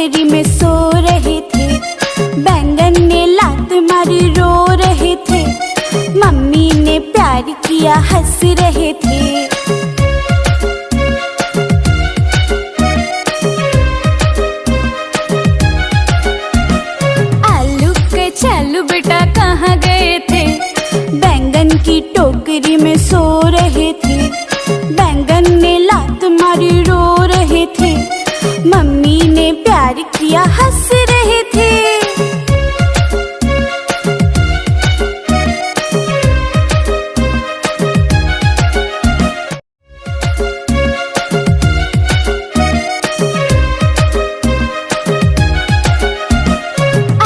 टोकरी में सो रहे थे। बैंगन ने लात मारी रो रहे थे। मम्मी ने प्यार किया हंस रहे थे। आलू के चालू बेटा कहाँ गए थे? बैंगन की टोकरी में सो रहे थे। बैंगन ने लात मारी रो रहे थे। मम्मी ने प्यार किया हंस रहे थे।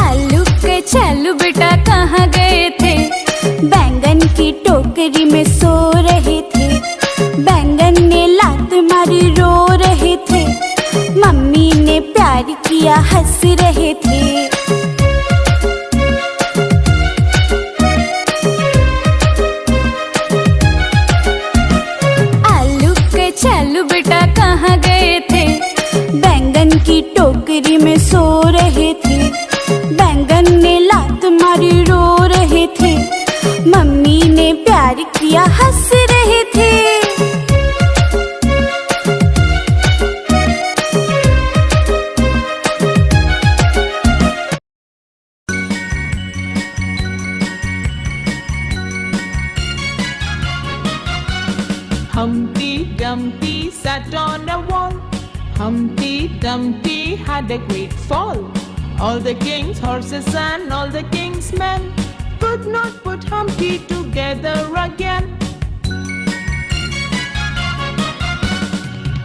आलू के चालू बेटा कहाँ गए थे? बैंगन की टोकरी में सो रहे थे। बैंगन ने लात मारी रो रहे थे। मम्मी ने प्यार किया हंस रहे थे। आलू के चालू बेटा कहाँ गए थे? बैंगन की टोकरी में सो रहे थे। बैंगन ने लात मारी रो रहे थे। मम्मी ने प्यार किया हंस रहे थे। Humpty Dumpty sat on a wall. Humpty Dumpty had a great fall. All the king's horses and all the king's men could not put Humpty together again.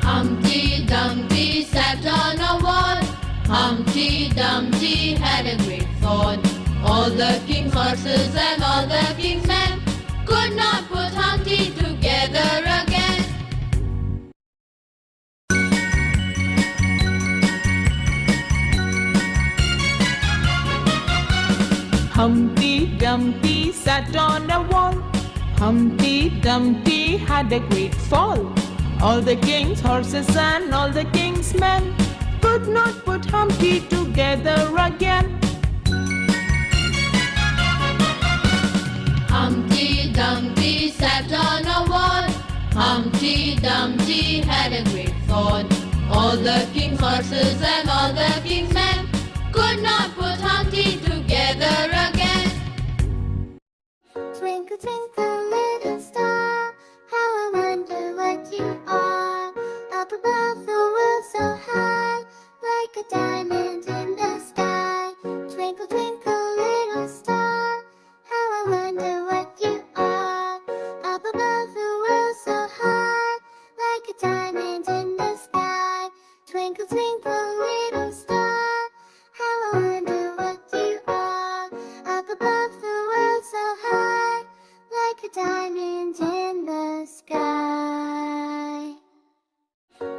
Humpty Dumpty sat on a wall. Humpty Dumpty had a great fall. All the king's horses and all the king's men could not put Humpty together again. Humpty Dumpty sat on a wall. Humpty Dumpty had a great fall. All the king's horses and all the king's men could not put Humpty together again. Humpty Dumpty sat on a wall. Humpty Dumpty had a great fall. All the king's horses and all the king's men could not put Humpty together again. Twinkle, twinkle, little star, how I wonder what you are. Up above the world so high, like a diamond in the sky. Twinkle, twinkle, little star, how I wonder what you are. Up above the world so high, like a diamond in the sky. Twinkle, twinkle, little star, how I wonder what you are. Up above the world so high, like a diamond in the sky.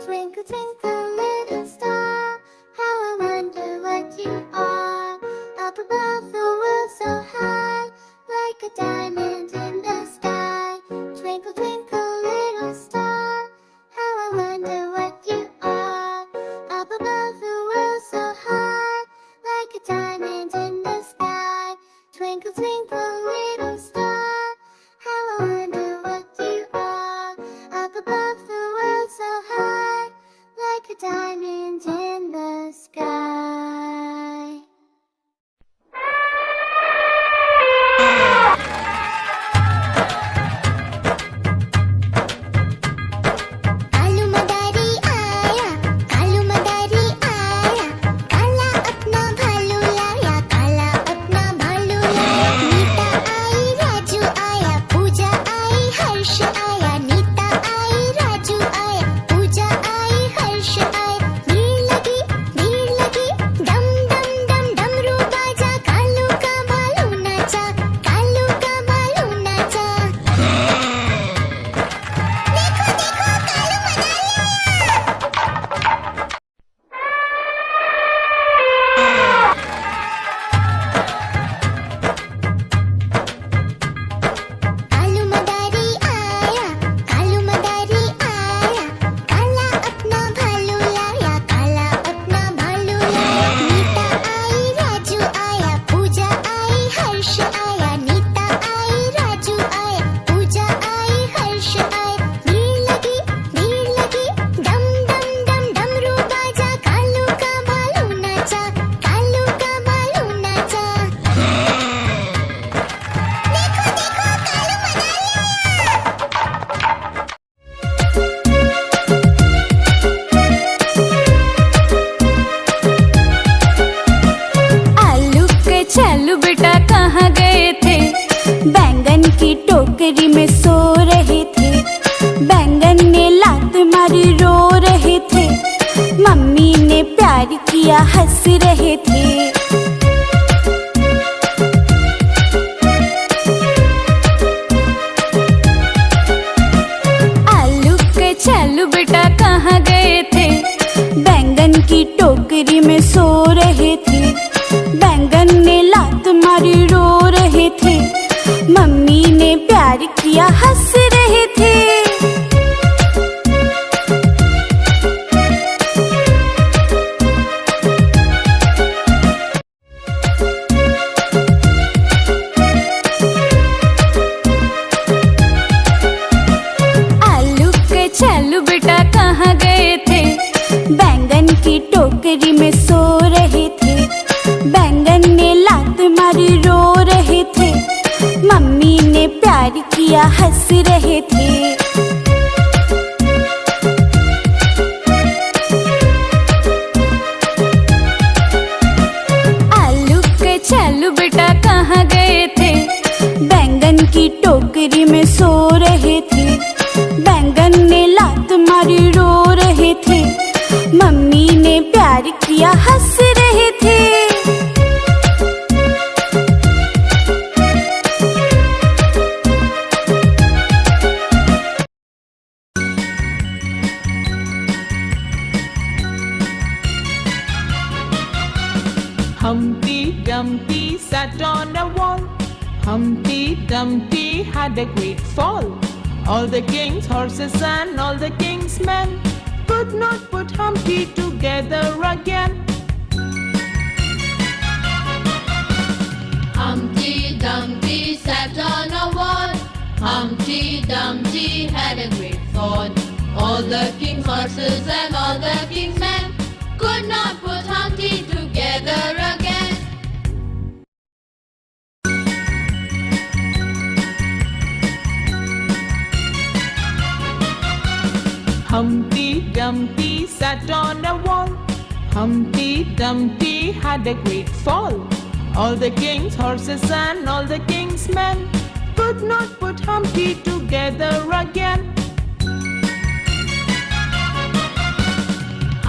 Twinkle, twinkle, little star, how I wonder what you are. Up above the world so high, like a diamond in the sky. Twinkle, twinkle, little star, how I wonder what you are. Up above the world so high, like a diamond in the sky. Twinkle, twinkle, little star, how I wonder what you are. Up above the world so high, like a टोकरी में सो रहे थे। बैंगन ने लात मारी रो रहे थे। मम्मी ने प्यार किया हंस रहे थे। आलू के चालू बेटा कहाँ गए थे? बैंगन की टोकरी में सो रहे थे। बैंगन ने लात मारी रो रहे थे। मम्मी ने प्यार किया हंस रहे थे। आलू के चालू बेटा कहाँ गए थे? बैंगन की टोकरी में सो रहे थे। बैंगन ने लात मारी रो रहे थे। मम्मी ने प्यार किया हंस रहे थे। आलू के चालू बेटा कहाँ गए थे? बैंगन की टोकरी में सो रहे थे। बैंगन ने लात मारी रो रहे थे। मम्मी ने प्यार किया हंस रहे थे। Humpty Dumpty sat on a wall. Humpty Dumpty had a great fall. All the king's horses and all the king's men could not put Humpty together again. Humpty Dumpty sat on a wall. Humpty Dumpty had a great fall. All the king's horses and all the king's men could not put Humpty together again. Humpty Dumpty sat on a wall. Humpty Dumpty had a great fall. All the king's horses and all the king's men could not put Humpty together again.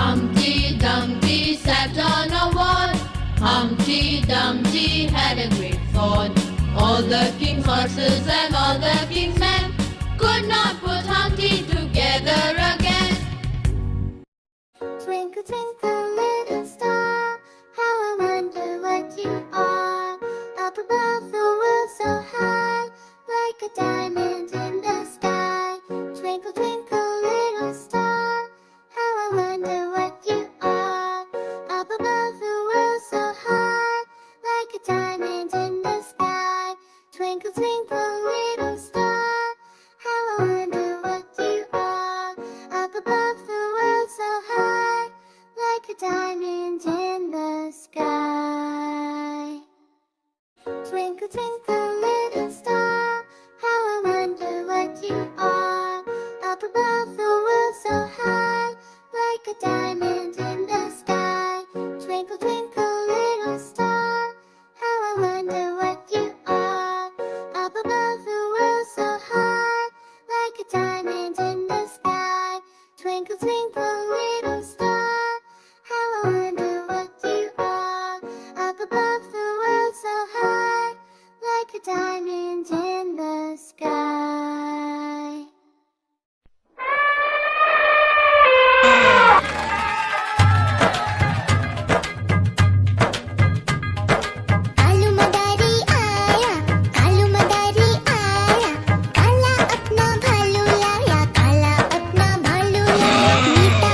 Humpty Dumpty sat on a wall. Humpty Dumpty had a great fall. All the king's horses and all the king's men could not put Humpty together again. Twinkle, twinkle, little star, how I wonder what you are. Up above the world so high, like a diamond in the sky. Twinkle, twinkle, little star, how I wonder what you are. Up above the world so high, like a diamond in the sky. Twinkle, twinkle, little star, how I wonder what you are. Up above the world so high, like a diamond in the sky. Twinkle, twinkle, little star, how I wonder what you are. Up above the world so high, like a diamond in the sky. Twinkle, twinkle, little star, how I wonder what you are. Up above the world so high, like a diamond in the sky. Twinkle, twinkle, little star, how I wonder what you are. Up above the world so high, like a diamond in the sky. Kalu मदारी आया, कालू मदारी आया, काला अपना भालू लाया, काला अपना भालू लाया, मीठा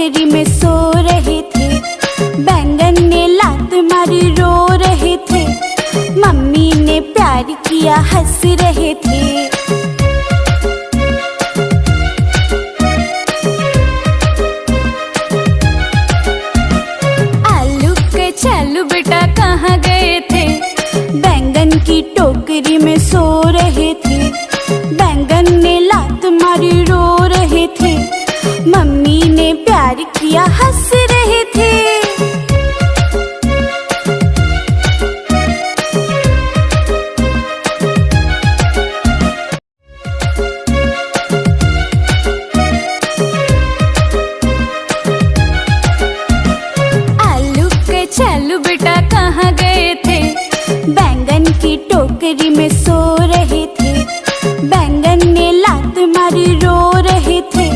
टोकरी में सो रहे थे। बैंगन ने लात मारी रो रहे थे। मम्मी ने प्यार किया हंस रहे थे। आलू के चालू बेटा कहाँ गए थे? बैंगन की टोकरी में सो रहे थे। बैंगन ने लात मारी रो रहे थे। मम्मी ने प्यार किया हंस रहे थे। आलू के चालू बेटा कहाँ गए थे? बैंगन की टोकरी में सो रहे थे। बैंगन ने लात मारी रो रहे थे।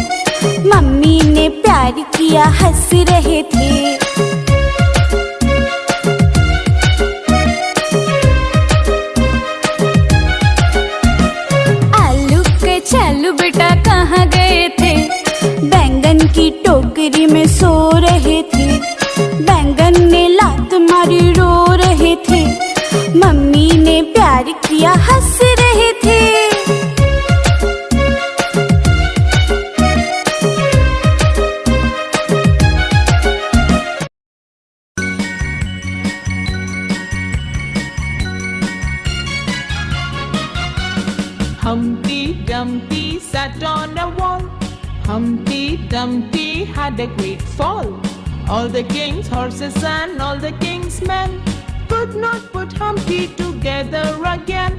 मम्मी ने प्यार किया हंस रहे थे। आलू के चालू बेटा कहाँ गए थे? बैंगन की टोकरी में सो रहे थे। बैंगन ने लात मारी रो रहे थे। मम्मी ने प्यार किया हंस रहे थे। Humpty Dumpty sat on a wall. Humpty Dumpty had a great fall. All the king's horses and all the king's men could not put Humpty together again.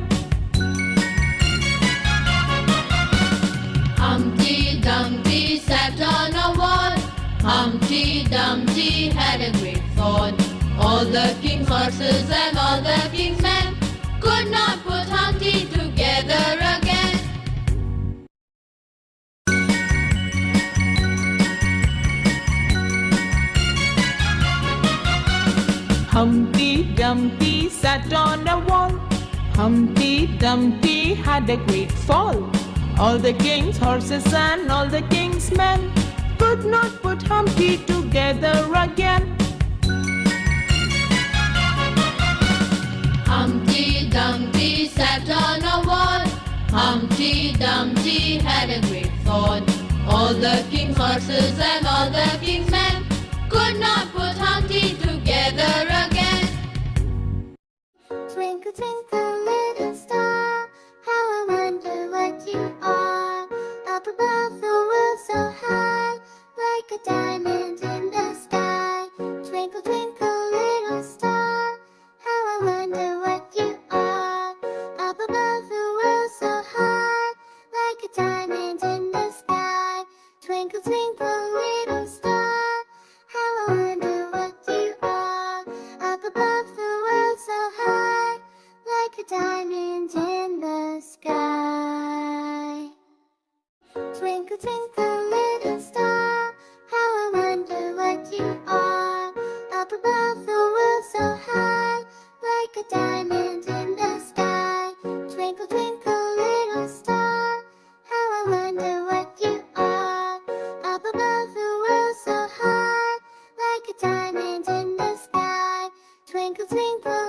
Humpty Dumpty sat on a wall. Humpty Dumpty had a great fall. All the king's horses and all the king's men could not put Humpty together again. Humpty Dumpty sat on a wall. Humpty Dumpty had a great fall. All the king's horses and all the king's men could not put Humpty together again. Humpty Dumpty sat on a wall. Humpty Dumpty had a great fall. All the king's horses and all the king's men could not put Humpty together again. Twinkle, twinkle, little star, how I wonder what you are. Up above the world so high, like a diamond in the sky. Twinkle, twinkle, little star, how I wonder what you are. Up above the world so high, like a diamond in the sky. Twinkle, twinkle, little star, how I wonder what you are. Up above the world so high, like a diamond in the sky. Twinkle, twinkle, little star, how I wonder what you are. Up above the world so high, like a diamond in the sky. Twinkle, twinkle, little star, how I wonder what you are. Up above the world so high, like a diamond in the sky. Twinkle, twinkle,